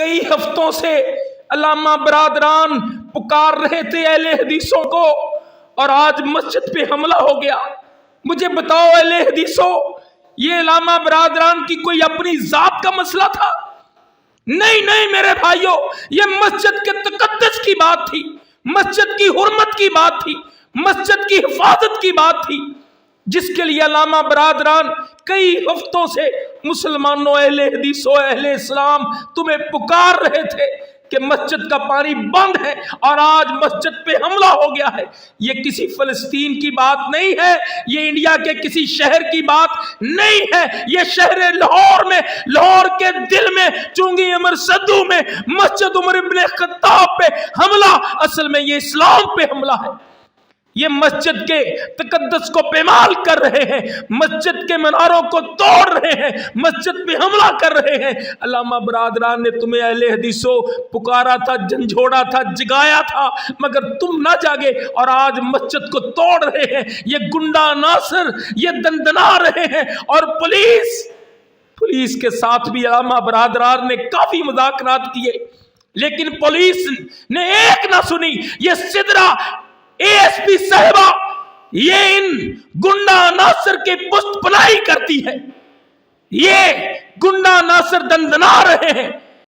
کئی ہفتوں سے علامہ برادران پکار رہے تھے اہل حدیثوں کو، اور آج مسجد پہ حملہ ہو گیا۔ مجھے بتاؤ اہل حدیثوں، یہ علامہ برادران کی کوئی اپنی ذات کا مسئلہ تھا؟ نہیں میرے بھائیوں، یہ مسجد کے تقدس کی بات تھی، مسجد کی حرمت کی بات تھی، مسجد کی حفاظت کی بات تھی، جس کے لیے علامہ برادران کئی ہفتوں سے مسلمانوں، اہل حدیثوں، اہل اسلام تمہیں پکار رہے تھے کہ مسجد کا پانی بند ہے، اور آج مسجد پہ حملہ ہو گیا ہے۔ یہ کسی فلسطین کی بات نہیں ہے، یہ انڈیا کے کسی شہر کی بات نہیں ہے، یہ شہر لاہور میں، لاہور کے دل میں، چونگی امر صدو میں مسجد عمر ابن خطاب پہ حملہ، اصل میں یہ اسلام پہ حملہ ہے۔ یہ مسجد کے تقدس کو پامال کر رہے ہیں، مسجد کے مناروں کو توڑ رہے ہیں، مسجد پہ حملہ کر رہے ہیں۔ علامہ برادران نے تمہیں اہل حدیثوں پکارا تھا، جھنجھوڑا تھا، جگایا تھا، مگر تم نہ جاگے، اور آج مسجد کو توڑ رہے ہیں۔ یہ گنڈا عناصر یہ دندنا رہے ہیں، اور پولیس کے ساتھ بھی علامہ برادران نے کافی مذاکرات کیے، لیکن پولیس نے ایک نہ سنی۔ یہ سدرا اے ایس پی صاحبہ یہ ان گنڈا عناصر کے پشت پناہی کرتی ہے، یہ گنڈا عناصر دندنا رہے ہیں۔